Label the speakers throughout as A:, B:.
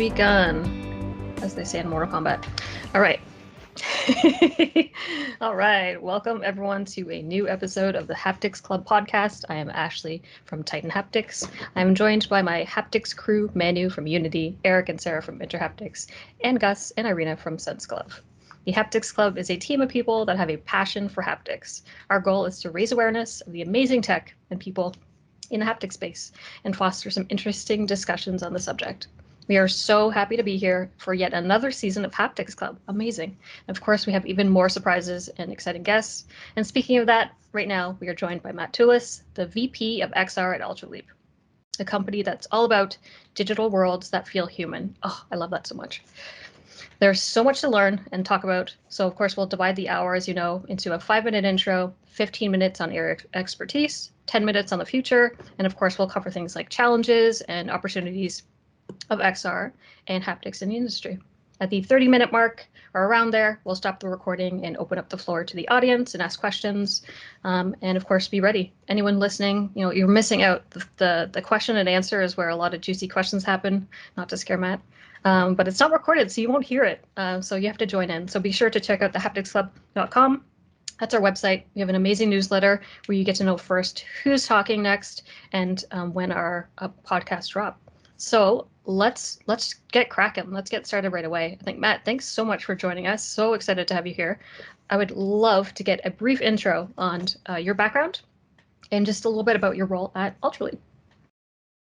A: begun, as they say in Mortal Kombat. All right. All right. Welcome, everyone, to a new episode of the Haptics Club podcast. I am Ashley from Titan Haptics. I'm joined by my Haptics crew, Manu from Unity, Eric and Sarah from Haptics, and Gus and Irina from Sense Glove. The Haptics Club is a team of people that have a passion for haptics. Our goal is to raise awareness of the amazing tech and people in the haptic space and foster some interesting discussions on the subject. We are so happy to be here for yet another season of Haptics Club. Amazing. And of course, we have even more surprises and exciting guests. And speaking of that, right now, we are joined by Matt Tullis, the VP of XR at Ultraleap, a company that's all about digital worlds that feel human. Oh, I love that so much. There's so much to learn and talk about. So, of course, we'll divide the hour, as you know, into a 5-minute intro, 15 minutes on area expertise, 10 minutes on the future, and of course, we'll cover things like challenges and opportunities of XR and haptics in the industry. At the 30-minute mark or around there, we'll stop the recording and open up the floor to the audience and ask questions. And of course, be ready. Anyone listening, you're missing out. The question and answer is where a lot of juicy questions happen, not to scare Matt. But it's not recorded, so you won't hear it. So you have to join in. So be sure to check out the hapticsclub.com. That's our website. We have an amazing newsletter where you get to know first who's talking next and when our podcasts drop. So let's get cracking. Let's get started right away. I think, Matt, thanks so much for joining us. So excited to have you here. I would love to get a brief intro on your background and just a little bit about your role at Ultraleap.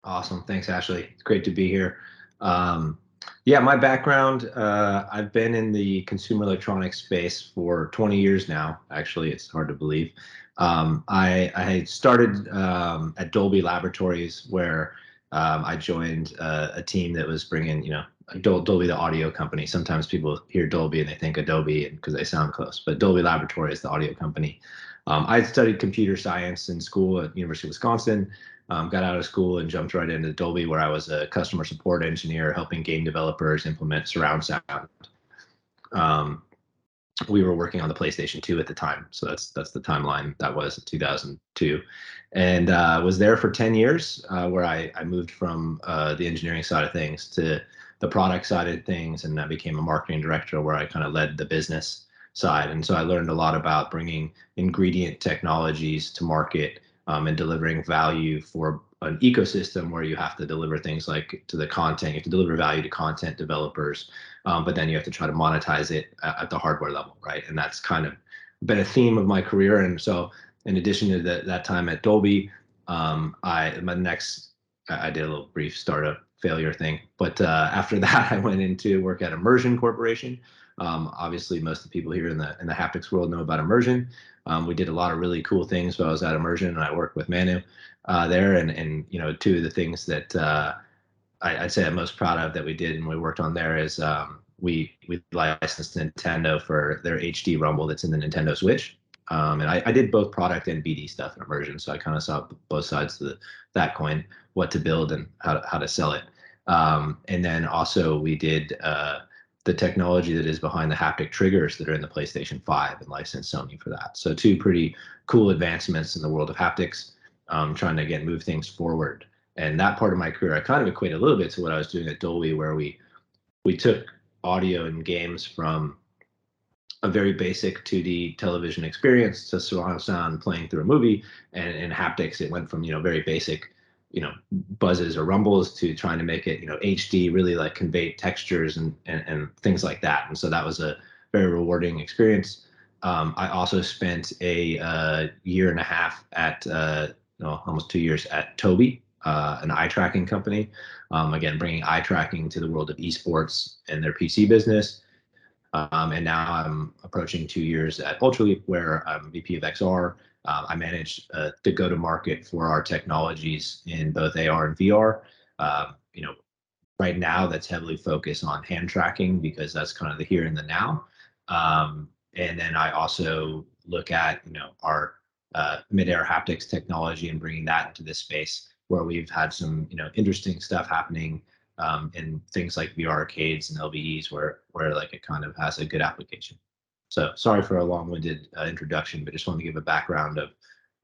B: Awesome. Thanks, Ashley. It's great to be here. Yeah, my background, I've been in the consumer electronics space for 20 years now. Actually, it's hard to believe. I started at Dolby Laboratories, where I joined a team that was bringing, Dolby, the audio company. Sometimes people hear Dolby and they think Adobe because they sound close, but Dolby Laboratories is the audio company. I studied computer science in school at University of Wisconsin. Got out of school and jumped right into Dolby, where I was a customer support engineer helping game developers implement surround sound. We were working on the PlayStation 2 at the time, so that's the timeline. That was 2002, and was there for 10 years, where I moved from the engineering side of things to the product side of things, and I became a marketing director, where I kind of led the business side. And so I learned a lot about bringing ingredient technologies to market, and delivering value for an ecosystem where you have to deliver things like to the content. You have to deliver value to content developers, but then you have to try to monetize it at the hardware level, right? And that's kind of been a theme of my career. And so, in addition to that time at Dolby, I did a little brief startup failure thing, but after that, I went into work at Immersion Corporation. Obviously, most of the people here in the haptics world know about Immersion. We did a lot of really cool things while I was at Immersion, and I worked with Manu there. And two of the things that I'd say I'm most proud of that we did and we worked on there is we licensed Nintendo for their HD Rumble that's in the Nintendo Switch. And I did both product and BD stuff in Immersion, so I kind of saw both sides of that coin, what to build and how to sell it. And then also we did the technology that is behind the haptic triggers that are in the PlayStation 5 and licensed Sony for that. So two pretty cool advancements in the world of haptics, trying to move things forward. And that part of my career, I kind of equate a little bit to what I was doing at Dolby, where we took audio and games from a very basic 2D television experience to surround sound playing through a movie. And in haptics, it went from, very basic, buzzes or rumbles to trying to make it, HD, really like convey textures and things like that. And so that was a very rewarding experience. I also spent a year and a half at, almost 2 years at Tobii, an eye tracking company. Again, bringing eye tracking to the world of esports and their PC business. And now I'm approaching 2 years at Ultraleap, where I'm VP of XR. I manage the go-to-market for our technologies in both AR and VR. Right now that's heavily focused on hand tracking because that's kind of the here and the now. And then I also look at, our mid-air haptics technology and bringing that into this space where we've had some, interesting stuff happening in things like VR arcades and LBEs where like it kind of has a good application. So sorry for a long-winded introduction, but just want to give a background of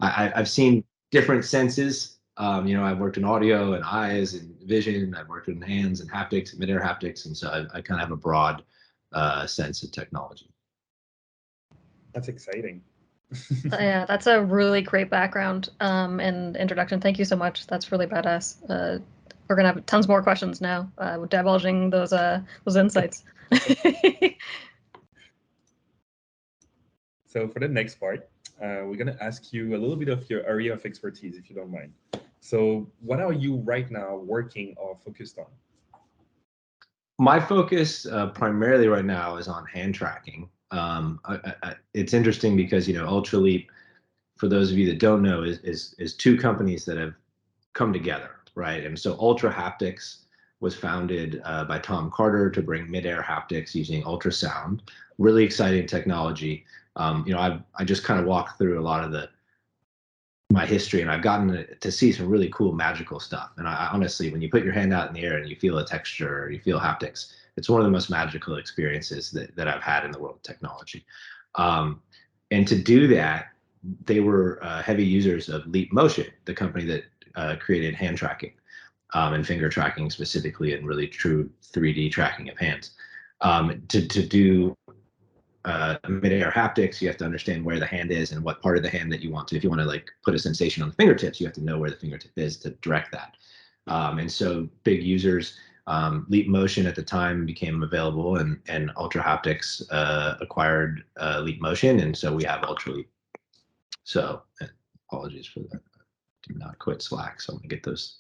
B: I've seen different senses I've worked in audio and eyes and vision. I've worked in hands and haptics and midair haptics, and so I kind of have a broad sense of technology.
C: That's exciting.
A: Yeah, that's a really great background and introduction. Thank you so much. That's really badass. We're gonna have tons more questions now, divulging those insights.
C: So for the next part, we're gonna ask you a little bit of your area of expertise, if you don't mind. So what are you right now working or focused on?
B: My focus primarily right now is on hand tracking. It's interesting because Ultraleap, for those of you that don't know, is two companies that have come together, right? And so Haptics was founded by Tom Carter to bring midair haptics using ultrasound. Really exciting technology. I just kind of walked through a lot of my history, and I've gotten to see some really cool magical stuff. And I honestly, when you put your hand out in the air and you feel a texture or you feel haptics, it's one of the most magical experiences that I've had in the world of technology. And to do that, they were heavy users of Leap Motion, the company that created hand tracking and finger tracking specifically, and really true 3D tracking of hands. To do midair haptics, you have to understand where the hand is and what part of the hand that you want to. If you want to like put a sensation on the fingertips, you have to know where the fingertip is to direct that. And so big users, Leap Motion at the time became available, and Haptics acquired Leap Motion, and so we have Ultraleap. So apologies for that. I did not quit Slack, so I'm gonna get those.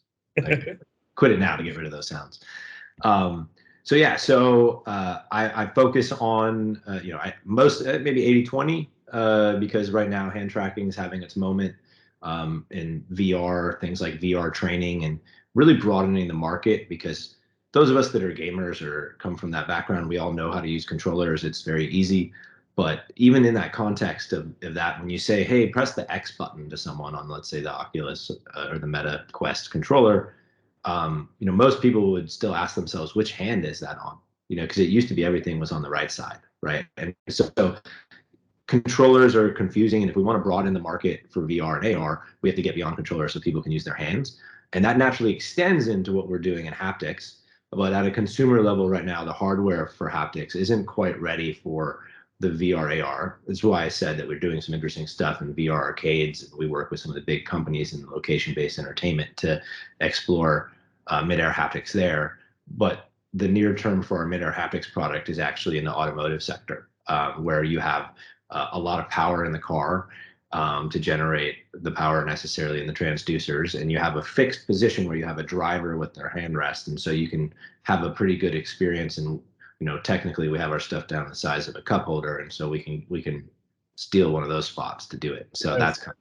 B: Quit it now to get rid of those sounds. So yeah, I focus on most maybe 80-20 because right now hand tracking is having its moment in VR, things like VR training, and really broadening the market, because those of us that are gamers or come from that background, we all know how to use controllers. It's very easy. But even in that context of that, when you say, hey, press the X button to someone on, let's say, the Oculus or the Meta Quest controller, most people would still ask themselves, which hand is that on? Because it used to be everything was on the right side, right? And so controllers are confusing. And if we want to broaden the market for VR and AR, we have to get beyond controllers so people can use their hands. And that naturally extends into what we're doing in haptics. But at a consumer level right now, the hardware for haptics isn't quite ready for the VR AR. That's why I said that we're doing some interesting stuff in VR arcades. We work with some of the big companies in location-based entertainment to explore midair haptics there. But the near term for our midair haptics product is actually in the automotive sector, where you have a lot of power in the car to generate the power necessarily in the transducers, and you have a fixed position where you have a driver with their hand rest, and so you can have a pretty good experience. And technically we have our stuff down the size of a cup holder, and so we can steal one of those spots to do it. So yes. That's kind of.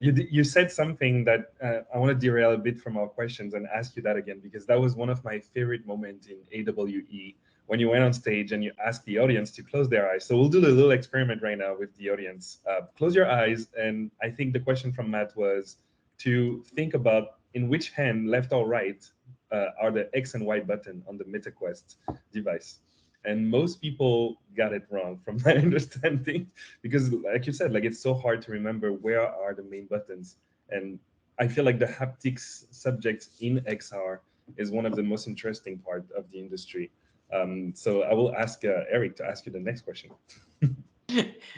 C: You said something that I want to derail a bit from our questions and ask you that again, because that was one of my favorite moments in AWE, when you went on stage and you asked the audience to close their eyes. So we'll do a little experiment right now with the audience. Close your eyes, and I think the question from Matt was to think about in which hand, left or right, are the X and Y button on the MetaQuest device. And most people got it wrong from my understanding, because like you said, like it's so hard to remember where are the main buttons. And I feel like the haptics subject in XR is one of the most interesting part of the industry. So I will ask Eric to ask you the next question.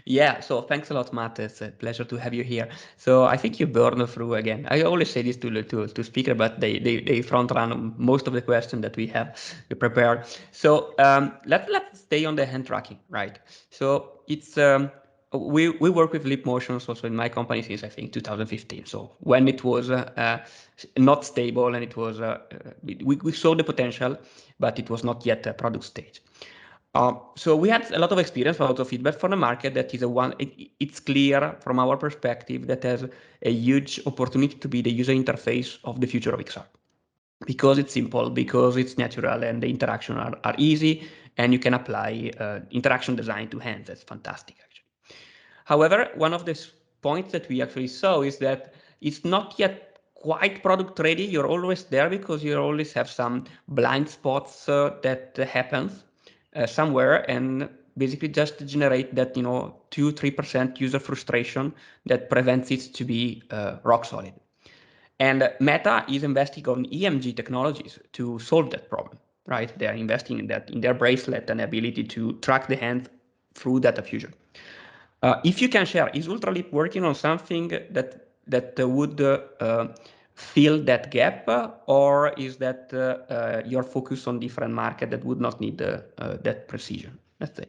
D: Yeah, so thanks a lot, Matt. It's a pleasure to have you here. So I think you burned through again. I always say this to speaker, but they front run most of the questions that we have prepared. So let's stay on the hand tracking, right? So it's we work with Leap Motions also in my company since I think 2015. So when it was not stable, and it was we saw the potential, but it was not yet a product stage. So we had a lot of experience, a lot of feedback from the market. That is it's clear from our perspective that has a huge opportunity to be the user interface of the future of XR, because it's simple, because it's natural, and the interaction are easy, and you can apply interaction design to hands. That's fantastic, actually. However, one of the points that we actually saw is that it's not yet quite product ready. You're always there because you always have some blind spots that happens somewhere, and basically just generate that 2-3% user frustration that prevents it to be rock solid. And Meta is investing on EMG technologies to solve that problem, right? They are investing in that, in their bracelet and ability to track the hand through data fusion. If you can share, is Ultraleap working on something that would fill that gap, or is that your focus on different market that would not need that precision? Let's say.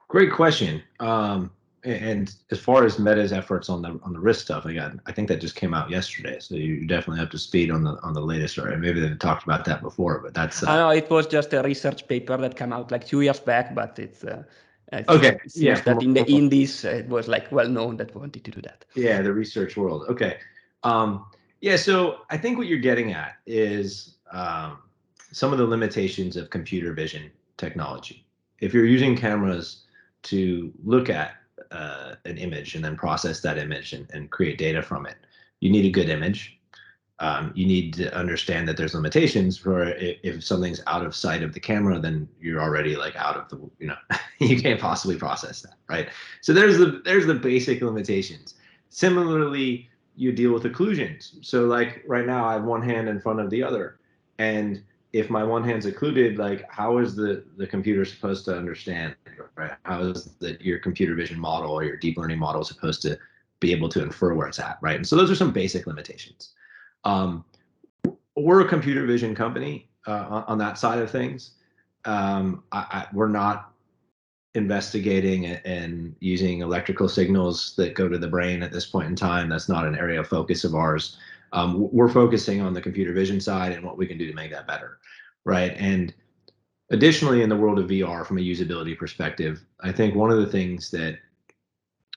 B: Great question. And as far as Meta's efforts on the wrist stuff, I think that just came out yesterday, so you're definitely up to speed on the latest. Or maybe they've talked about that before, but that's.
D: I know it was just a research paper that came out like 2 years back, but it's.
B: Okay.
D: It seems that in the indies it was like well known that we wanted to do that.
B: Yeah, the research world. Okay. Yeah, so I think what you're getting at is some of the limitations of computer vision technology. If you're using cameras to look at an image and then process that image and create data from it, you need a good image. You need to understand that there's limitations for if something's out of sight of the camera, then you're already like out of the, you can't possibly process that, right? So there's the basic limitations. Similarly, you deal with occlusions. So like right now I have one hand in front of the other, and if my one hand's occluded, like how is the computer supposed to understand, right? How is your computer vision model or your deep learning model supposed to be able to infer where it's at, right? And so those are some basic limitations. We're a computer vision company on that side of things. We're not investigating and using electrical signals that go to the brain at this point in time. That's not an area of focus of ours. We're focusing on the computer vision side and what we can do to make that better, right? And additionally, in the world of VR, from a usability perspective, I think one of the things that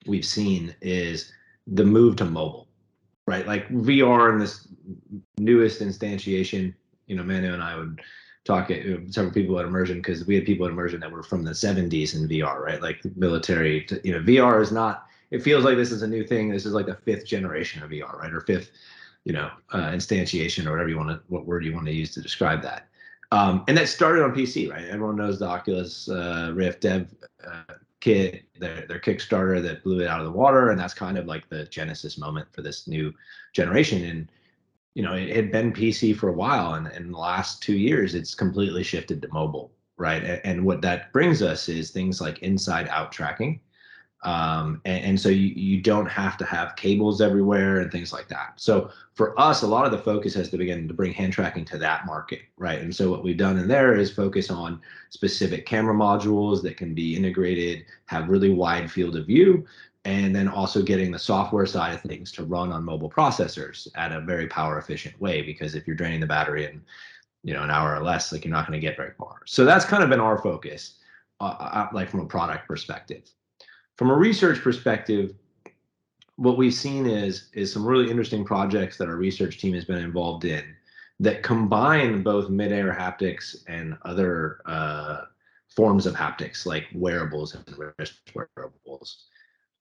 B: we've seen is the move to mobile, right? Like VR in this newest instantiation, Manu and I would talk at several people at Immersion, because we had people at Immersion that were from the 70s in VR, right? Like military, VR is not, it feels like this is a new thing. This is like the 5th generation of VR, right? Or 5th, instantiation, or whatever what word you want to use to describe that. And that started on PC, right? Everyone knows the Oculus Rift dev kit, their Kickstarter that blew it out of the water, and that's kind of like the genesis moment for this new generation. And it had been PC for a while, and in the last 2 years, it's completely shifted to mobile, right? And what that brings us is things like inside-out tracking. And so you don't have to have cables everywhere and things like that. So for us, a lot of the focus has to begin to bring hand tracking to that market, right? And so what we've done in there is focus on specific camera modules that can be integrated, have really wide field of view, and then also getting the software side of things to run on mobile processors at a very power efficient way, because if you're draining the battery in an hour or less, like you're not going to get very far. So that's kind of been our focus, like from a product perspective. From a research perspective, what we've seen is some really interesting projects that our research team has been involved in that combine both mid-air haptics and other forms of haptics, like wearables and wrist wearables.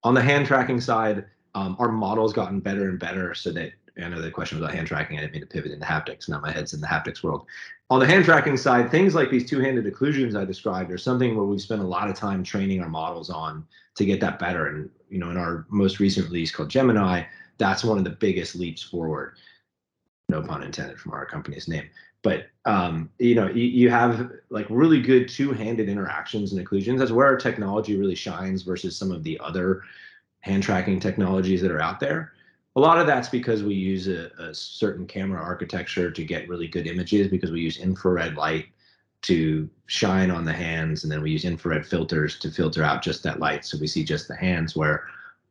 B: On the hand tracking side, our model's gotten better and better, so that, I know the question was about hand tracking. I didn't mean to pivot into haptics. Now my head's in the haptics world. On the hand tracking side, things like these two-handed occlusions I described are something where we've spent a lot of time training our models on to get that better. And in our most recent release called Gemini, that's one of the biggest leaps forward. No pun intended from our company's name. But you have like really good two-handed interactions and occlusions. That's where our technology really shines versus some of the other hand tracking technologies that are out there. A lot of that's because we use a certain camera architecture to get really good images, because we use infrared light to shine on the hands, and then we use infrared filters to filter out just that light, so we see just the hands, where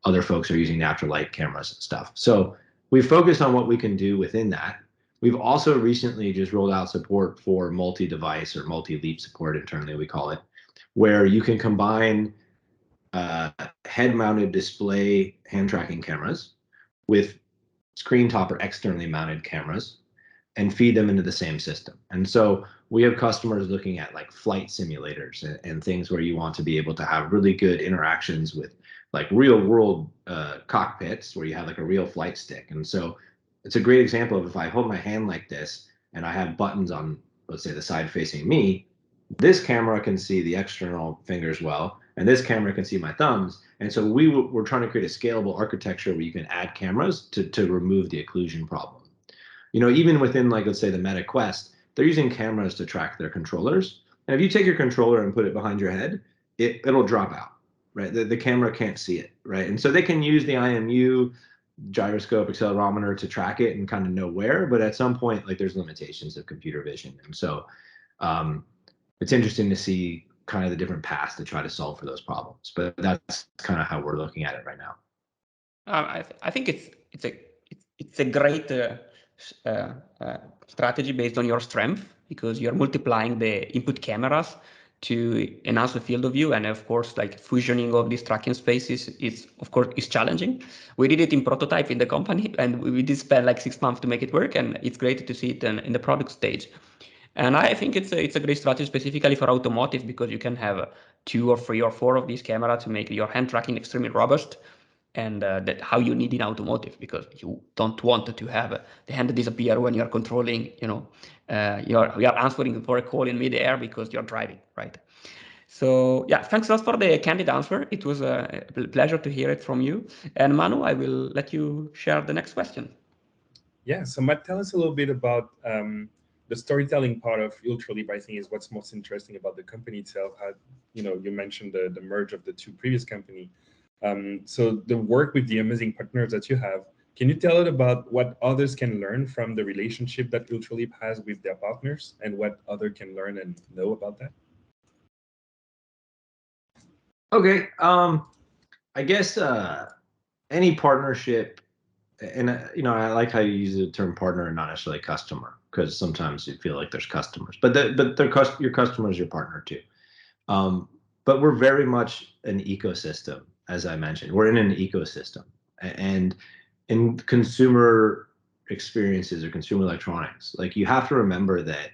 B: other folks are using natural light cameras and stuff. So we've focused on what we can do within that. We've also recently just rolled out support for multi-device, or multi-leap support internally, we call it, where you can combine head-mounted display hand tracking cameras with screen top or externally mounted cameras and feed them into the same system. And so we have customers looking at like flight simulators and things where you want to be able to have really good interactions with like real world cockpits where you have like a real flight stick. And so it's a great example of, if I hold my hand like this and I have buttons on, let's say, the side facing me, this camera can see the external fingers well, and this camera can see my thumbs, And so we're trying to create a scalable architecture where you can add cameras to remove the occlusion problem. Even within, like, let's say the Meta Quest, they're using cameras to track their controllers. And if you take your controller and put it behind your head, it'll drop out, right? The camera can't see it, right? And so they can use the IMU, gyroscope, accelerometer to track it and kind of know where, but at some point, like, there's limitations of computer vision. And so it's interesting to see kind of the different paths to try to solve for those problems. But that's kind of how we're looking at it right now.
D: I think it's a great strategy based on your strength, because you're multiplying the input cameras to enhance the field of view, and of course, like, fusioning of these tracking spaces is of course challenging. We did it in prototype in the company, and we did spend like 6 months to make it work, and it's great to see it in the product stage. And I think it's a great strategy specifically for automotive, because you can have 2 or 3 or 4 of these cameras to make your hand tracking extremely robust. And that how you need in automotive, because you don't want to have the hand disappear when you're controlling, you're answering for a call in midair because you're driving, right? So yeah, thanks a lot for the candid answer. It was a pleasure to hear it from you. And Manu, I will let you share the next question.
C: Yeah, so Matt, tell us a little bit about the storytelling part of Ultraleap. I think is what's most interesting about the company itself. How, you mentioned the merge of the 2 previous company. So the work with the amazing partners that you have, can you tell us about what others can learn from the relationship that Ultraleap has with their partners, and what others can learn and know about that?
B: Okay. I guess any partnership, and I like how you use the term partner and not necessarily customer, because sometimes you feel like there's customers, but your customer is your partner too. But we're very much an ecosystem, as I mentioned. We're in an ecosystem, and in consumer experiences or consumer electronics, like, you have to remember that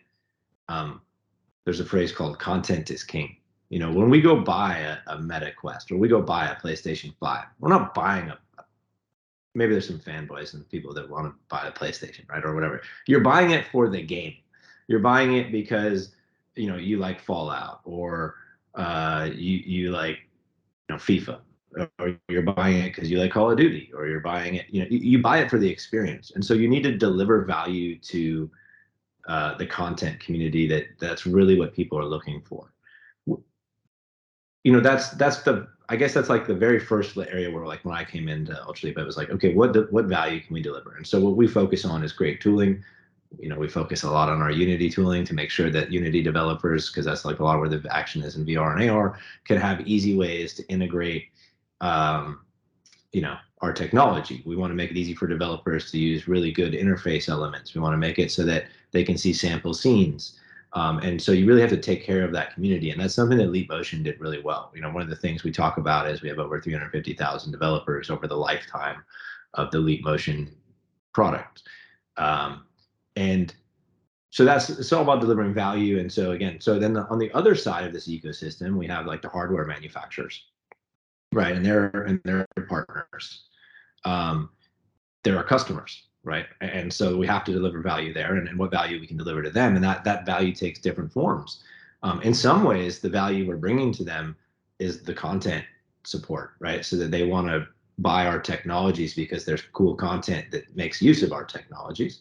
B: there's a phrase called content is king. When we go buy a Meta Quest, or we go buy a PlayStation 5, we're not buying maybe there's some fanboys and people that want to buy a PlayStation, right, or whatever. You're buying it for the game. You're buying it because you like Fallout, or you like FIFA, or you're buying it because you like Call of Duty, or you're buying it, you buy it for the experience. And so you need to deliver value to the content community. That's really what people are looking for. I guess that's like the very first area where, like, when I came into Ultraleap, I was like, okay, what value can we deliver? And so what we focus on is great tooling. We focus a lot on our Unity tooling to make sure that Unity developers, because that's like a lot where the action is in VR and AR, can have easy ways to integrate, our technology. We want to make it easy for developers to use really good interface elements. We want to make it so that they can see sample scenes. And so you really have to take care of that community. And that's something that Leap Motion did really well. One of the things we talk about is we have over 350,000 developers over the lifetime of the Leap Motion product. And so it's all about delivering value. And so then on the other side of this ecosystem, we have, like, the hardware manufacturers, right? And they're partners. They're our customers, right? And so we have to deliver value there, and what value we can deliver to them. And that value takes different forms. In some ways, the value we're bringing to them is the content support, right? So that they want to buy our technologies because there's cool content that makes use of our technologies.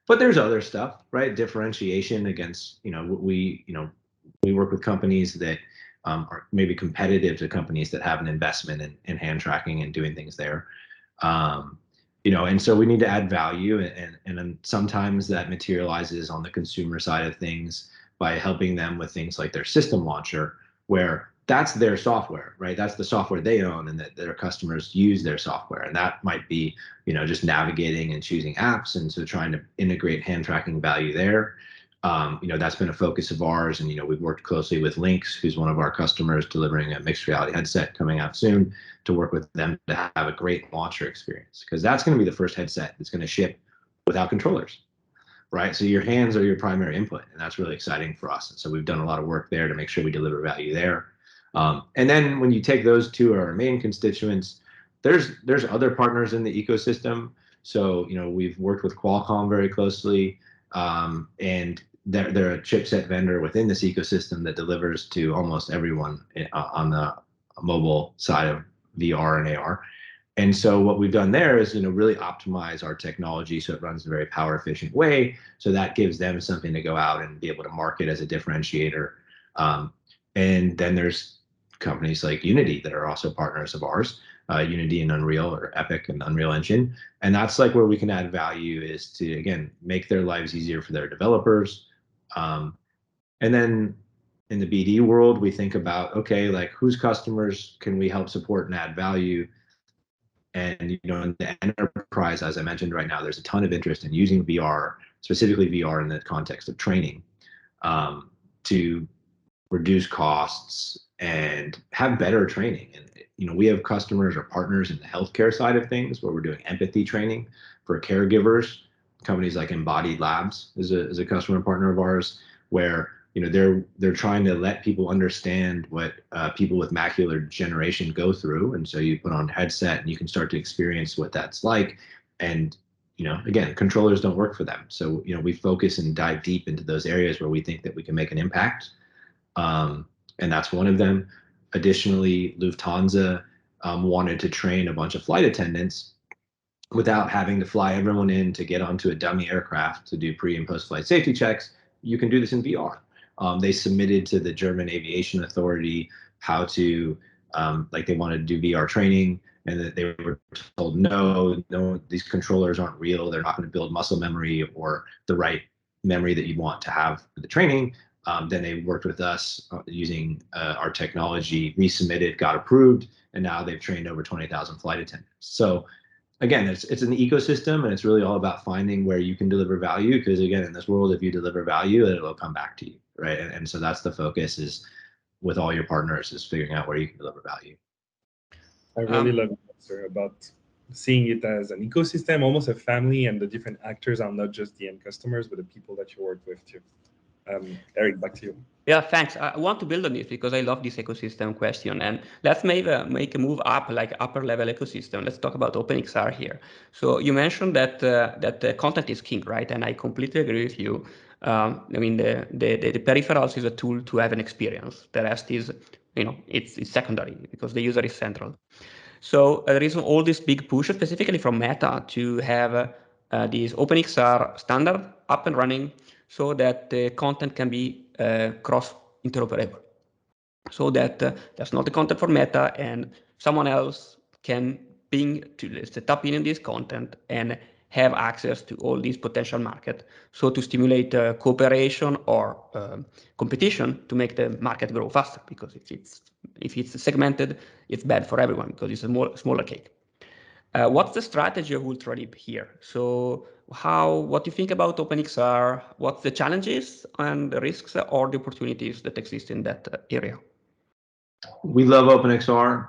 B: But there's other stuff, right? Differentiation against, we work with companies that are maybe competitive to companies that have an investment in hand tracking and doing things there. And so we need to add value, and then sometimes that materializes on the consumer side of things by helping them with things like their system launcher, where that's their software, right? That's the software they own, and that their customers use their software. And that might be, just navigating and choosing apps, and so trying to integrate hand tracking value there. That's been a focus of ours, and we've worked closely with Lynx, who's one of our customers, delivering a mixed reality headset coming out soon, to work with them to have a great launcher experience, because that's going to be the first headset that's going to ship without controllers, right? So your hands are your primary input, and that's really exciting for us. And so we've done a lot of work there to make sure we deliver value there. And then when you take those two are our main constituents, there's other partners in the ecosystem. So we've worked with Qualcomm very closely, and they're a chipset vendor within this ecosystem that delivers to almost everyone on the mobile side VR and AR. And so what we've done there is, really optimize our technology so it runs in a very power efficient way. So that gives them something to go out and be able to market as a differentiator. And then there's companies like Unity that are also partners of ours, Unity and Unreal, or Epic and Unreal Engine. And that's like where we can add value, is to, again, make their lives easier for their developers. And then in the BD world, we think about, okay, like whose customers can we help support and add value? And in the enterprise, as I mentioned right now, there's a ton of interest in using VR, specifically VR in the context of training, to reduce costs and have better training. And we have customers or partners in the healthcare side of things where we're doing empathy training for caregivers. Companies like Embodied Labs is a customer partner of ours, where they're trying to let people understand what people with macular degeneration go through. And so you put on a headset and you can start to experience what that's like. And again, controllers don't work for them. So we focus and dive deep into those areas where we think that we can make an impact. And that's one of them. Additionally, Lufthansa wanted to train a bunch of flight attendants without having to fly everyone in to get onto a dummy aircraft to do pre and post flight safety checks. You can do this in VR. They submitted to the German Aviation Authority how to, they wanted to do VR training, and that they were told, no, these controllers aren't real. They're not going to build muscle memory or the right memory that you want to have for the training. Then they worked with us using our technology, resubmitted, got approved, and now they've trained over 20,000 flight attendants. So again, it's an ecosystem, and it's really all about finding where you can deliver value, because again, in this world, if you deliver value, it'll come back to you, right? And so that's the focus, is with all your partners, is figuring out where you can deliver value.
C: I really love your answer about seeing it as an ecosystem, almost a family, and the different actors are not just the end customers, but the people that you work with too. Eric, back to you.
D: Yeah, thanks. I want to build on this because I love this ecosystem question. And let's make a move up, like upper level ecosystem. Let's talk about OpenXR here. So you mentioned that the content is king, right? And I completely agree with you. I mean, the peripherals is a tool to have an experience. The rest is, it's secondary because the user is central. So there is all this big push, specifically from Meta, to have this OpenXR standard up and running, so that the content can be cross-interoperable. So that there's not the content for Meta, and someone else can tap in this content and have access to all these potential market. So to stimulate cooperation or competition to make the market grow faster, because if it's segmented, it's bad for everyone because it's a smaller cake. What's the strategy of Ultraleap here? So what do you think about OpenXR? What's the challenges and the risks or the opportunities that exist in that area?
B: We love OpenXR.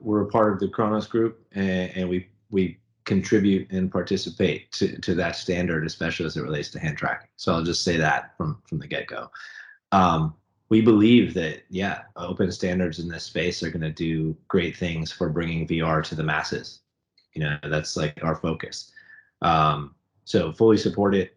B: We're a part of the Kronos group, and we contribute and participate to that standard, especially as it relates to hand tracking. So I'll just say that from the get-go. We believe that, open standards in this space are going to do great things for bringing VR to the masses. That's like our focus. So fully support it.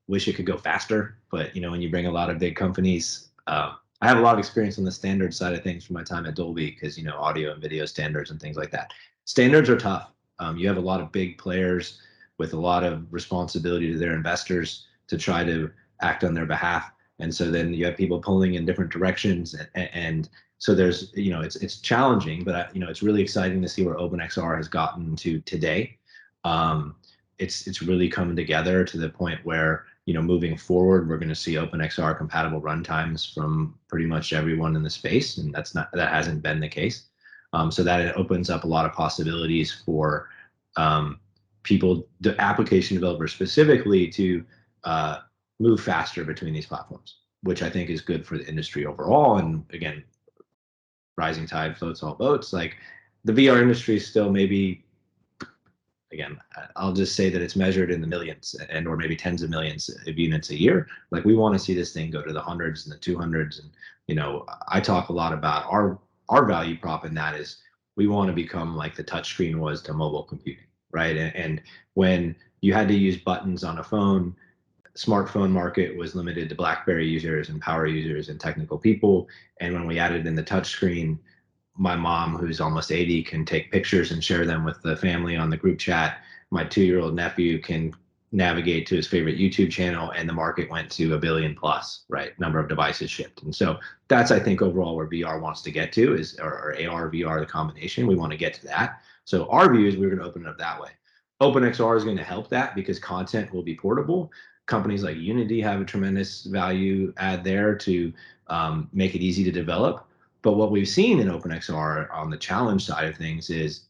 B: Wish it could go faster, but when you bring a lot of big companies, I have a lot of experience on the standard side of things from my time at Dolby, because audio and video standards and things like that. Standards are tough. You have a lot of big players with a lot of responsibility to their investors to try to act on their behalf, and so then you have people pulling in different directions, and so there's it's challenging, but it's really exciting to see where OpenXR has gotten to today. It's really coming together to the point where moving forward, we're going to see OpenXR compatible runtimes from pretty much everyone in the space, and that hasn't been the case. So that it opens up a lot of possibilities for people, the application developers specifically, to move faster between these platforms, which I think is good for the industry overall. And again, rising tide floats all boats. Like, the VR industry is still maybe, again, I'll just say that it's measured in the millions or maybe tens of millions of units a year. Like, we want to see this thing go to the hundreds and the 200s. And, I talk a lot about our value prop in that is we want to become like the touchscreen was to mobile computing, right? And when you had to use buttons on a phone, smartphone market was limited to BlackBerry users and power users and technical people. And when we added in the touchscreen, my mom, who's almost 80, can take pictures and share them with the family on the group chat. My 2-year-old nephew can navigate to his favorite YouTube channel, and the market went to 1 billion plus, right? Number of devices shipped. And so that's, I think, overall where VR wants to get to is, or AR, VR, the combination. We want to get to that. So our view is we're going to open it up that way. OpenXR is going to help that because content will be portable. Companies like Unity have a tremendous value add there to make it easy to develop. But what we've seen in OpenXR on the challenge side of things is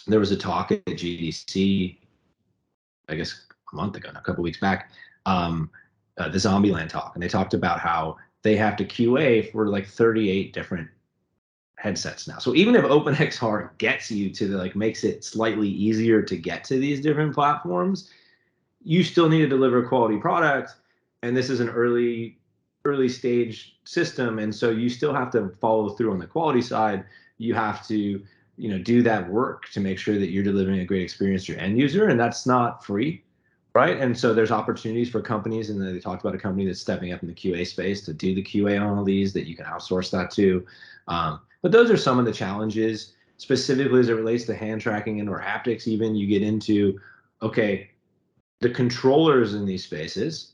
B: there was a talk at GDC, I guess a month ago, a couple weeks back, the Zombieland talk, and they talked about how they have to QA for like 38 different headsets now. So even if OpenXR gets you to makes it slightly easier to get to these different platforms, you still need to deliver a quality product, and this is an early stage system, and so you still have to follow through on the quality side. You have to do that work to make sure that you're delivering a great experience to your end user, and that's not free, right? And so there's opportunities for companies, and they talked about a company that's stepping up in the QA space to do the QA on all these that you can outsource that to. But those are some of the challenges, specifically as it relates to hand tracking and or haptics. Even you get into, okay, the controllers in these spaces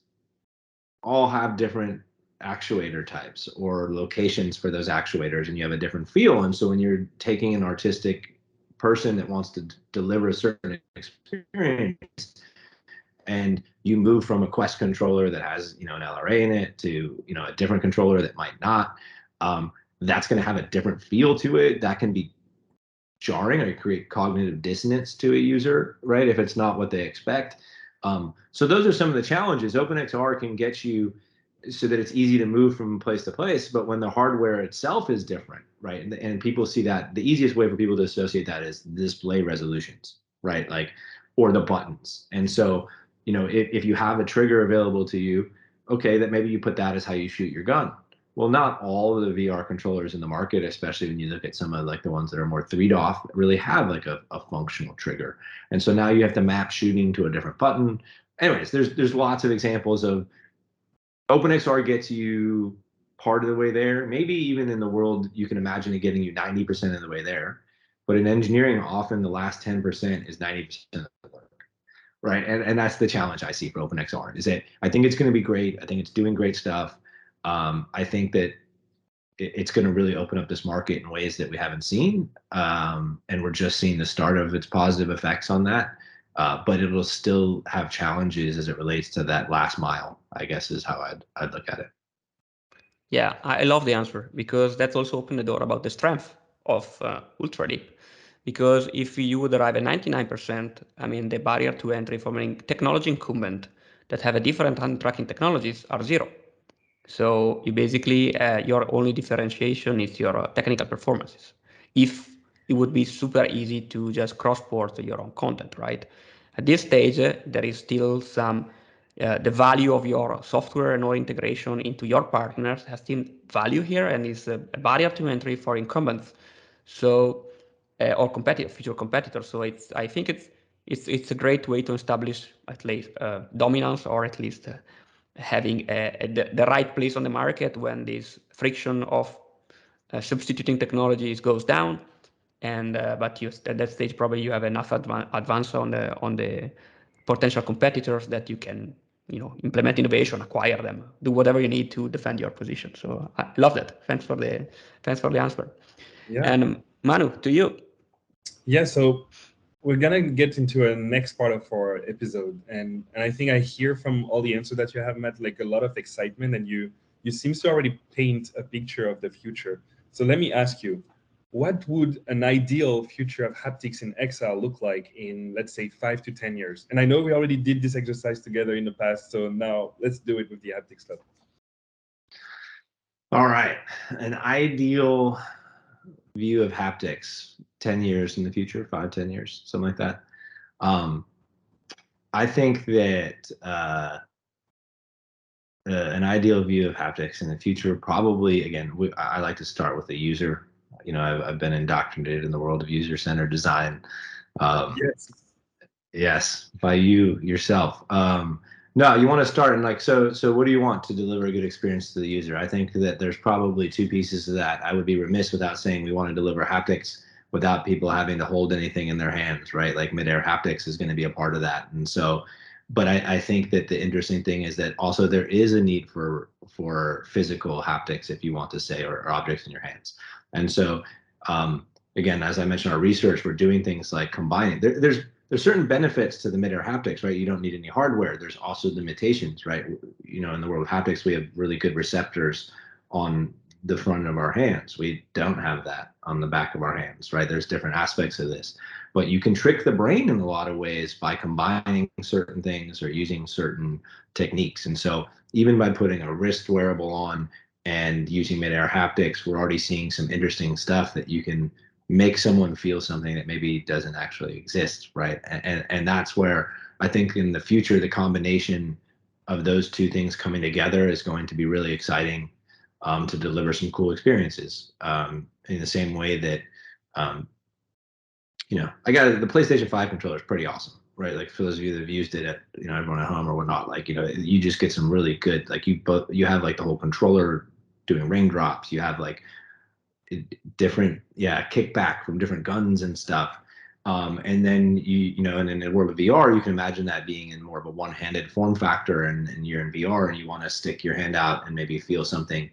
B: all have different actuator types or locations for those actuators, and you have a different feel. And so when you're taking an artistic person that wants to deliver a certain experience, and you move from a Quest controller that has an LRA in it to a different controller that might not, that's going to have a different feel to it. That can be jarring or create cognitive dissonance to a user, right, if it's not what they expect. So those are some of the challenges. OpenXR can get you so that it's easy to move from place to place, but when the hardware itself is different, right, and people see that, the easiest way for people to associate that is display resolutions, right, or the buttons. And so if you have a trigger available to you, okay, that maybe you put that as how you shoot your gun. Well, not all of the VR controllers in the market, especially when you look at some of the ones that are more 3DOF, really have a functional trigger. And so now you have to map shooting to a different button. Anyways, there's lots of examples of OpenXR gets you part of the way there. Maybe even in the world, you can imagine it getting you 90% of the way there. But in engineering, often the last 10% is 90% of the work, right? And that's the challenge I see for OpenXR, is that I think it's going to be great. I think it's doing great stuff. I think that it's going to really open up this market in ways that we haven't seen, and we're just seeing the start of its positive effects on that. But it will still have challenges as it relates to that last mile, I guess, is how I'd look at it.
D: Yeah, I love the answer, because that's also opened the door about the strength of Ultraleap. Because if you would arrive at 99%, I mean, the barrier to entry from a technology incumbent that have a different hand tracking technologies are zero. So you basically, your only differentiation is your technical performances. If it would be super easy to just cross-port your own content, right? At this stage, there is still some, the value of your software and or integration into your partners has still value here, and is a barrier to entry for incumbents. So, or future competitors. So I think it's a great way to establish at least dominance, or at least having the right place on the market when this friction of substituting technologies goes down. And but at that stage probably you have enough advance on the potential competitors that you can implement innovation, acquire them, do whatever you need to defend your position. So I love that. Thanks for the answer.
C: Yeah.
D: And Manu, to you.
C: Yeah. So we're gonna get into a next part of our episode, and I think I hear from all the answers that you have, Matt, a lot of excitement, and you seems to already paint a picture of the future. So let me ask you, what would an ideal future of haptics in XR look like in, let's say, 5 to 10 years? And I know we already did this exercise together in the past, so now let's do it with the Haptics Club.
B: All right, an ideal view of haptics 10 years in the future, 5-10 years, something like that. I think that an ideal view of haptics in the future, probably, again, I like to start with the user. I've been indoctrinated in the world of user-centered design.
C: Yes.
B: Yes, by you yourself. No, you want to start and like, so what do you want to deliver a good experience to the user? I think that there's probably two pieces to that. I would be remiss without saying we want to deliver haptics without people having to hold anything in their hands, right? Like midair haptics is going to be a part of that. And so, but I think that the interesting thing is that also there is a need for physical haptics, if you want to say, or objects in your hands. And so, again, as I mentioned, our research, we're doing things like combining. There's certain benefits to the midair haptics, right? You don't need any hardware. There's also limitations, right? You know, in the world of haptics, we have really good receptors on the front of our hands. We don't have that on the back of our hands, right? There's different aspects of this, but you can trick the brain in a lot of ways by combining certain things or using certain techniques. And so even by putting a wrist wearable on and using midair haptics, we're already seeing some interesting stuff that you can make someone feel something that maybe doesn't actually exist, right? And that's where I think in the future the combination of those two things coming together is going to be really exciting, to deliver some cool experiences, in the same way that, you know, I got the PlayStation 5 controller is pretty awesome, right? Like for those of you that have used it, at, you know, everyone at home or whatnot, like, you know, you just get some really good, like you have like the whole controller doing raindrops, you have like different kickback from different guns and stuff, and then you know, and in the world of VR you can imagine that being in more of a one-handed form factor, and you're in VR and you want to stick your hand out and maybe feel something,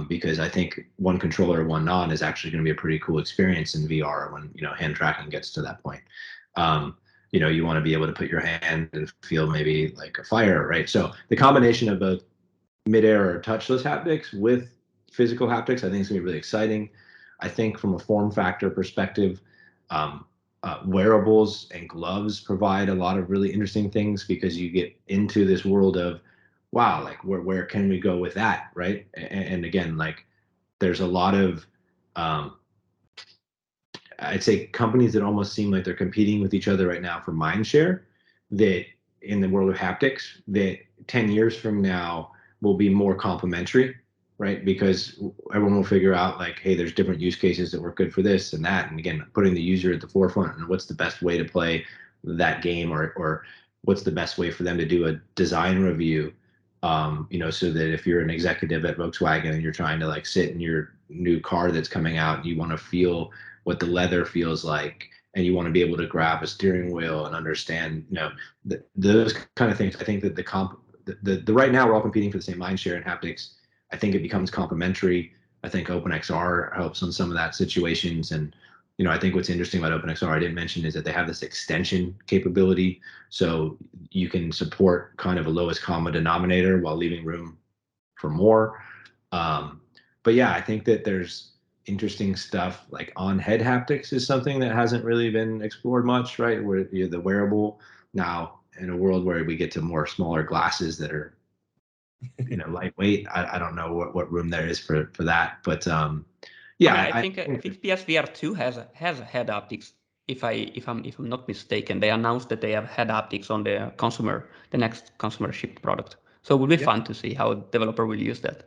B: because I think one controller one non is actually going to be a pretty cool experience in VR when, you know, hand tracking gets to that point. You know, you want to be able to put your hand and feel maybe like a fire, right? So the combination of both midair or touchless haptics with physical haptics, I think it's gonna be really exciting. I think from a form factor perspective, wearables and gloves provide a lot of really interesting things, because you get into this world of, wow, like where can we go with that, right? And again, like there's a lot of, I'd say companies that almost seem like they're competing with each other right now for mind share, that in the world of haptics, that 10 years from now will be more complementary, right? Because everyone will figure out like, hey, there's different use cases that work good for this and that. And again, putting the user at the forefront and what's the best way to play that game, or what's the best way for them to do a design review. You know, so that if you're an executive at Volkswagen and you're trying to like sit in your new car that's coming out, you want to feel what the leather feels like, and you want to be able to grab a steering wheel and understand, you know, those kind of things. I think that the right now we're all competing for the same mind share in haptics. I think it becomes complementary. I think OpenXR helps on some of that situations. And, you know, I think what's interesting about OpenXR I didn't mention is that they have this extension capability. So you can support kind of a lowest common denominator while leaving room for more. But yeah, I think that there's interesting stuff like on head haptics is something that hasn't really been explored much, right? Where you're the wearable now in a world where we get to more smaller glasses that are, you know, lightweight. I don't know what room there is for that, but yeah,
D: I think PSVR 2 has a head haptics. If I'm not mistaken, they announced that they have head haptics on the next consumer shipped product. So it will be fun to see how a developer will use that.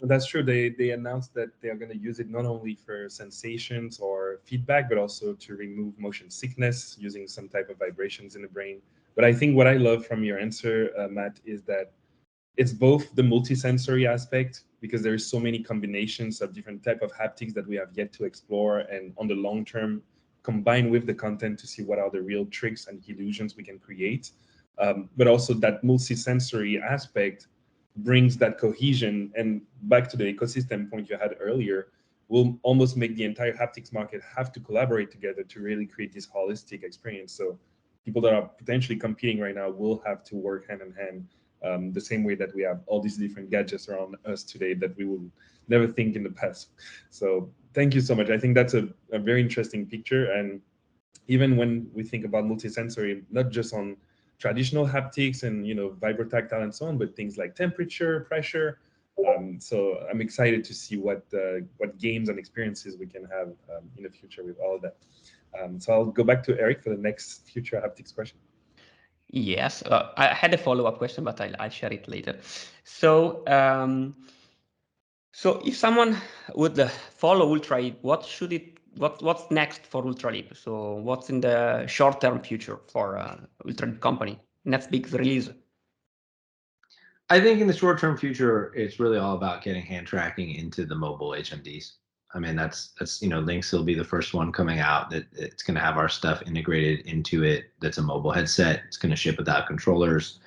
C: That's true. They announced that they are going to use it not only for sensations or feedback, but also to remove motion sickness using some type of vibrations in the brain. But I think what I love from your answer, Matt, is that it's both the multisensory aspect, because there is so many combinations of different type of haptics that we have yet to explore, and on the long term, combine with the content to see what are the real tricks and illusions we can create. But also that multisensory aspect brings that cohesion, and back to the ecosystem point you had earlier, will almost make the entire haptics market have to collaborate together to really create this holistic experience. So people that are potentially competing right now will have to work hand in hand, the same way that we have all these different gadgets around us today that we would never think in the past. So thank you so much. I think that's a very interesting picture. And even when we think about multisensory, not just on traditional haptics and, you know, vibrotactile and so on, but things like temperature, pressure. So I'm excited to see what games and experiences we can have in the future with all of that. So I'll go back to Eric for the next future haptics question.
D: Yes, I had a follow-up question, but I'll share it later. So, so if someone would follow Ultraleap, what's next for Ultraleap? So what's in the short-term future for Ultraleap company? Next big release?
B: I think in the short-term future, it's really all about getting hand tracking into the mobile HMDs. I mean, that's Lynx will be the first one coming out that it's going to have our stuff integrated into it. That's a mobile headset. It's going to ship without controllers.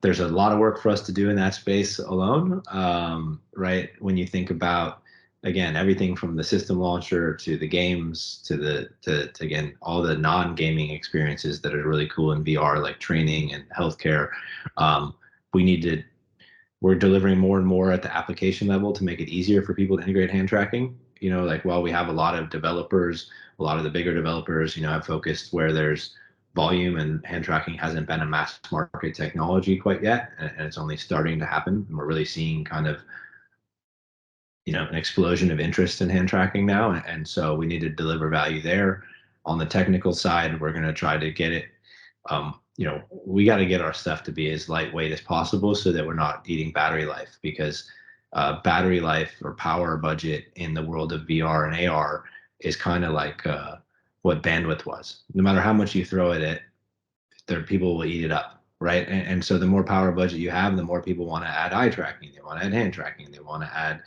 B: There's a lot of work for us to do in that space alone, right? When you think about, again, everything from the system launcher to the games to again all the non-gaming experiences that are really cool in VR, like training and healthcare. We're delivering more and more at the application level to make it easier for people to integrate hand tracking. Like while we have a lot of developers, a lot of the bigger developers, have focused where there's volume, and hand tracking hasn't been a mass market technology quite yet, and it's only starting to happen. And we're really seeing kind of an explosion of interest in hand tracking now, and so we need to deliver value there. On the technical side, we're going to try to get it. We got to get our stuff to be as lightweight as possible so that we're not eating battery life, because battery life or power budget in the world of VR and AR is kind of like what bandwidth was. No matter how much you throw at it, people will eat it up, right? And so the more power budget you have, the more people want to add eye tracking, they want to add hand tracking, they want to add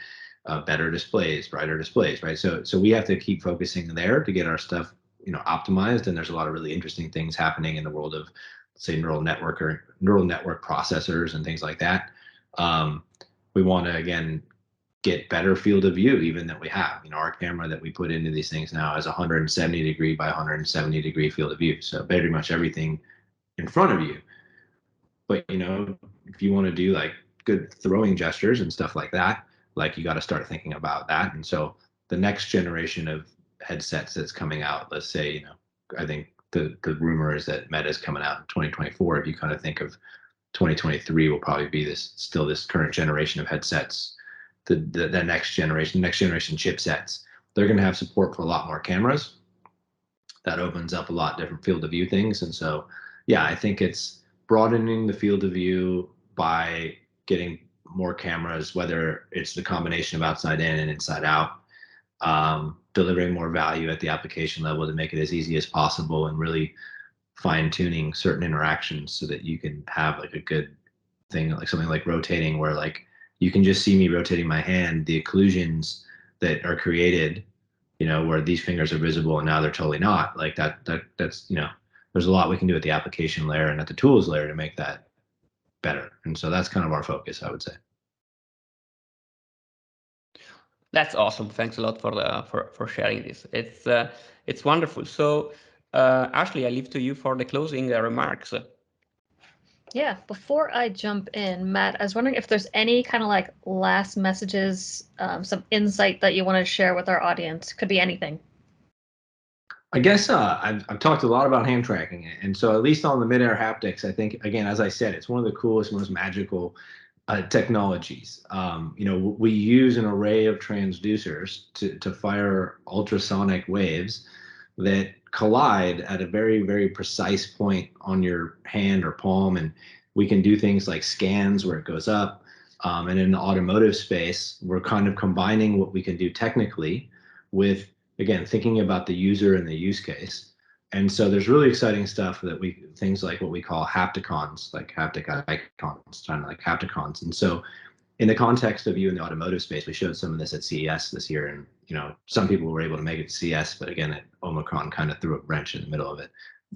B: better displays, brighter displays, right? So we have to keep focusing there to get our stuff optimized. And there's a lot of really interesting things happening in the world of, say, neural network processors and things like that. We want to, again, get better field of view even than we have. Our camera that we put into these things now is 170 degree by 170 degree field of view, so very much everything in front of you. But if you want to do like good throwing gestures and stuff like that, like you got to start thinking about that. And so the next generation of headsets that's coming out, let's say, I think the rumor is that Meta is coming out in 2024. If you kind of think of 2023 will probably be this current generation of headsets, the next generation chipsets. They're going to have support for a lot more cameras. That opens up a lot different field of view things. And so, yeah, I think it's broadening the field of view by getting more cameras, whether it's the combination of outside in and inside out, delivering more value at the application level to make it as easy as possible, and really fine tuning certain interactions so that you can have like a good thing, like something like rotating, where like you can just see me rotating my hand, the occlusions that are created, where these fingers are visible and now they're totally not, like that's there's a lot we can do at the application layer and at the tools layer to make that better. And so that's kind of our focus, I would say.
D: That's awesome. Thanks a lot for sharing this. It's wonderful. So Ashley, I leave to you for the closing remarks.
A: Yeah, before I jump in, Matt, I was wondering if there's any kind of like last messages, some insight that you want to share with our audience. Could be anything.
B: I guess I've talked a lot about hand tracking, and so at least on the midair haptics, I think, again, as I said, it's one of the coolest, most magical technologies. We use an array of transducers to fire ultrasonic waves that collide at a very, very precise point on your hand or palm, and we can do things like scans where it goes up. And in the automotive space, we're kind of combining what we can do technically with, again, thinking about the user and the use case. And so there's really exciting stuff that things like what we call hapticons, like haptic icons, kind of like hapticons. And so in the context of you in the automotive space, we showed some of this at CES this year, and some people were able to make it to CES, but again, Omicron kind of threw a wrench in the middle of it.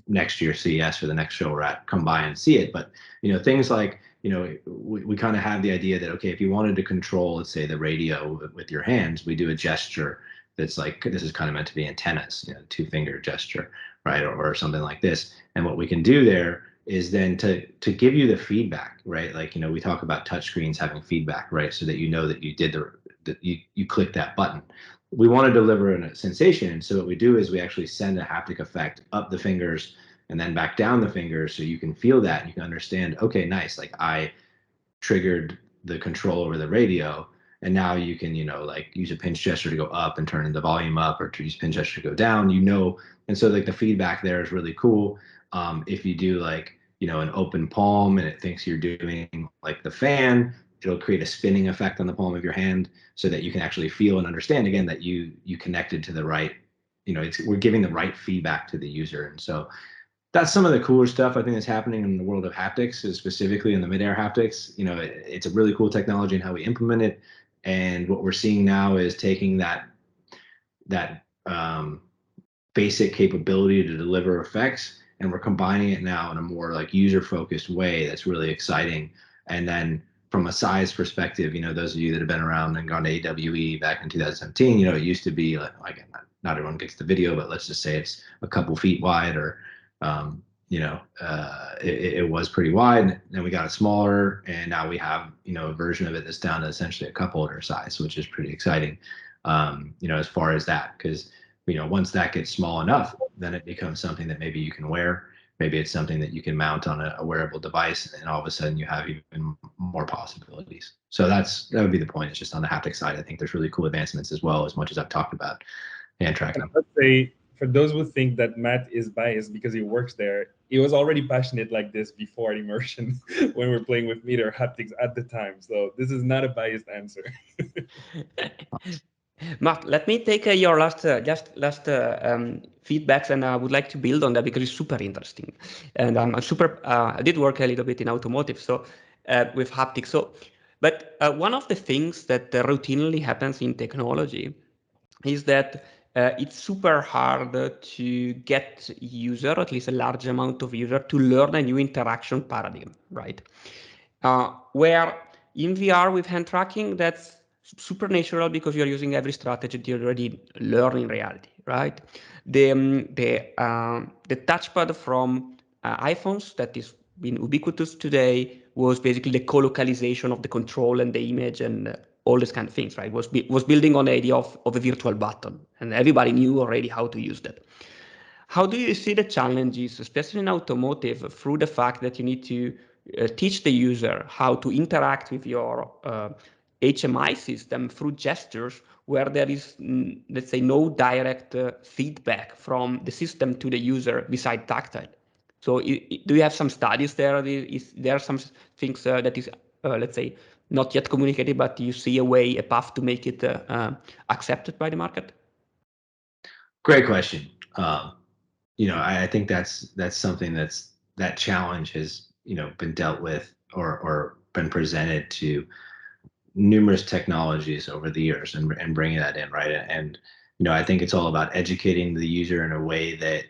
B: Next year CES, or the next show we're at, come by and see it. But things like we kind of have the idea that, okay, if you wanted to control, let's say, the radio with your hands, we do a gesture that's like, this is kind of meant to be antennas, 2-finger gesture, right, or something like this. And what we can do there is then to give you the feedback, right? Like, we talk about touchscreens having feedback, right? So that that you did you clicked that button. We want to deliver a sensation. And so what we do is we actually send a haptic effect up the fingers and then back down the fingers, so you can feel that and you can understand, okay, nice, like I triggered the control over the radio, and now you can, like use a pinch gesture to go up and turn the volume up, or to use pinch gesture to go down, and so like the feedback there is really cool. If you do like, an open palm and it thinks you're doing like the fan, it'll create a spinning effect on the palm of your hand so that you can actually feel and understand, again, that you connected to the right, we're giving the right feedback to the user. And so that's some of the cooler stuff I think that's happening in the world of haptics, is specifically in the midair haptics. You know, it's a really cool technology and how we implement it. And what we're seeing now is taking that basic capability to deliver effects, and we're combining it now in a more like user-focused way that's really exciting. And then from a size perspective, you know, those of you that have been around and gone to AWE back in 2017, you know, it used to be like not everyone gets the video, but let's just say it's a couple feet wide, or it was pretty wide. Then we got it smaller, and now we have, you know, a version of it that's down to essentially a cup holder size, which is pretty exciting. You know, as far as that, because you know, once that gets small enough, then it becomes something that maybe you can wear. Maybe it's something that you can mount on a wearable device, and all of a sudden you have even more possibilities. So that would be the point. It's just on the haptic side, I think there's really cool advancements as well, as much as I've talked about hand tracking.
C: And let's say, for those who think that Matt is biased because he works there, he was already passionate like this before immersion when we were playing with Meter haptics at the time. So this is not a biased answer.
D: Mark, let me take your last feedbacks, and I would like to build on that because it's super interesting. And I'm super. I did work a little bit in automotive, so with haptics. So, but one of the things that routinely happens in technology is that it's super hard to get user, at least a large amount of user, to learn a new interaction paradigm, right? Where in VR with hand tracking, that's super natural because you're using every strategy that you already learn in reality, right? The touchpad from iPhones that is been ubiquitous today was basically the co-localization of the control and the image and all these kind of things, right? Was building on the idea of a virtual button, and everybody knew already how to use that. How do you see the challenges, especially in automotive, through the fact that you need to teach the user how to interact with your HMI system through gestures, where there is, let's say, no direct feedback from the system to the user beside tactile? So do you have some studies there? Is there some things that is, let's say, not yet communicated, but you see a path to make it accepted by the market?
B: Great question. You know, I think that's something that challenge has, you know, been dealt with or been presented to numerous technologies over the years, and bringing that in, right? And you know, I think it's all about educating the user in a way that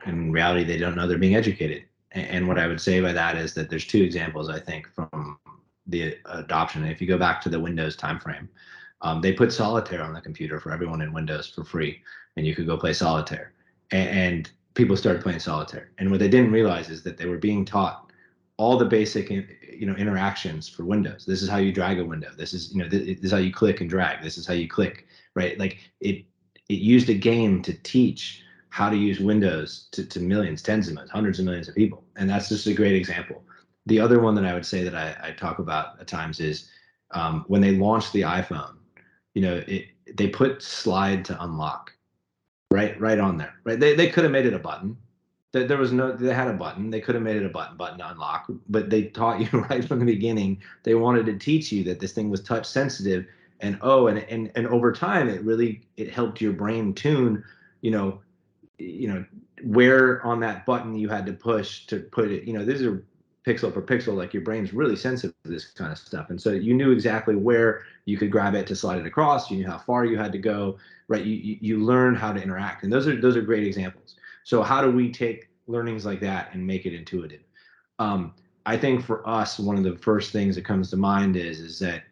B: in reality they don't know they're being educated. And what I would say by that is that there's two examples, I think, from the adoption. If you go back to the Windows timeframe, they put solitaire on the computer for everyone in Windows for free, and you could go play solitaire. And people started playing solitaire. And what they didn't realize is that they were being taught all the basic, you know, interactions for Windows. This is how you drag a window. This is, you know, this is how you click and drag. This is how you click, right? Like it used a game to teach how to use Windows to millions, tens of millions, hundreds of millions of people. And that's just a great example. The other one that I would say that I talk about at times is when they launched the iPhone, you know, they put slide to unlock right on there, right? They could have made it a button. There was no, they had a button. They could have made it a button to unlock, but they taught you right from the beginning. They wanted to teach you that this thing was touch sensitive, and over time it helped your brain tune, you know, where on that button you had to push to put it. You know, these are pixel per pixel. Like your brain's really sensitive to this kind of stuff, and so you knew exactly where you could grab it to slide it across. You knew how far you had to go. Right? You learn how to interact, and those are great examples. So how do we take learnings like that and make it intuitive? I think for us, one of the first things that comes to mind is that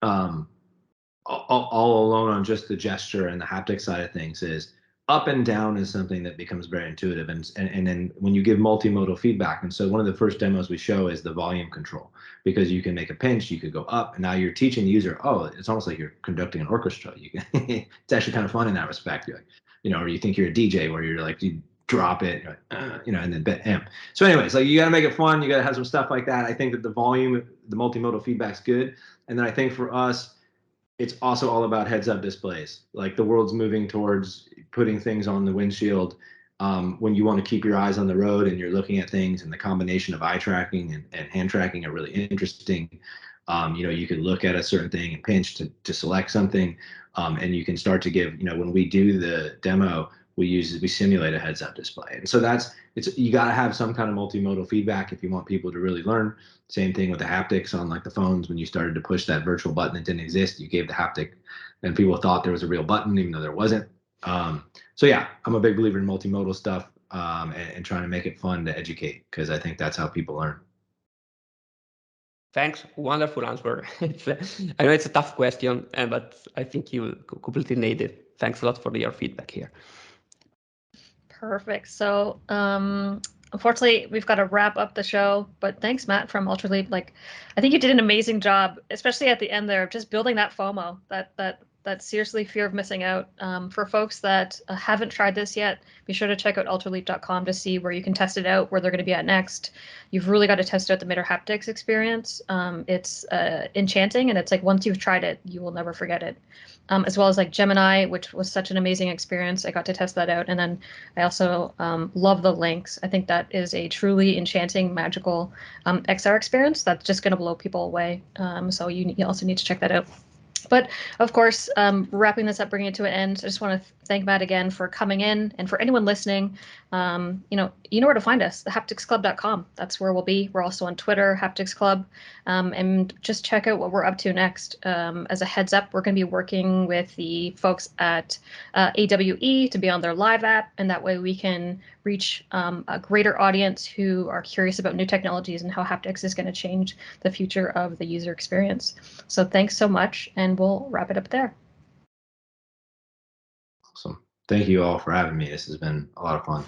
B: all alone on just the gesture and the haptic side of things is up and down is something that becomes very intuitive. And then when you give multimodal feedback, and so one of the first demos we show is the volume control, because you can make a pinch, you could go up, and now you're teaching the user, oh, it's almost like you're conducting an orchestra. You can, it's actually kind of fun in that respect. You're like, you know, or you think you're a DJ where you're like, you drop it, you're like, you know, and then bit amp. So anyways, like you got to make it fun. You got to have some stuff like that. I think that the volume, the multimodal feedback's good. And then I think for us, it's also all about heads-up displays. Like the world's moving towards putting things on the windshield when you want to keep your eyes on the road and you're looking at things, and the combination of eye tracking and hand tracking are really interesting. You know, you can look at a certain thing and pinch to select something, and you can start to give, you know, when we do the demo, we simulate a heads-up display. And so you got to have some kind of multimodal feedback if you want people to really learn. Same thing with the haptics on like the phones. When you started to push that virtual button that didn't exist, you gave the haptic, and people thought there was a real button even though there wasn't. So yeah, I'm a big believer in multimodal stuff, and trying to make it fun to educate, because I think that's how people learn.
D: Thanks. Wonderful answer. I know it's a tough question, but I think you completely nailed it. Thanks a lot for your feedback here.
A: Perfect. So unfortunately, we've got to wrap up the show, but thanks, Matt from Ultraleap. Like, I think you did an amazing job, especially at the end there, just building that FOMO, that seriously fear of missing out. For folks that haven't tried this yet, be sure to check out ultraleap.com to see where you can test it out, where they're going to be at next. You've really got to test out the Matter Haptics experience. It's enchanting, and it's like once you've tried it, you will never forget it. As well as like Gemini, which was such an amazing experience. I got to test that out. And then I also love the Lynx. I think that is a truly enchanting, magical XR experience that's just going to blow people away. So you also need to check that out. But of course, wrapping this up, bringing it to an end, I just want to thank Matt again for coming in, and for anyone listening, you know where to find us, thehapticsclub.com. That's where we'll be. We're also on Twitter, Haptics Club, and just check out what we're up to next. As a heads up, we're going to be working with the folks at AWE to be on their live app, and that way we can reach a greater audience who are curious about new technologies and how haptics is going to change the future of the user experience. So thanks so much, and we'll wrap it up there.
B: Awesome. Thank you all for having me. This has been a lot of fun.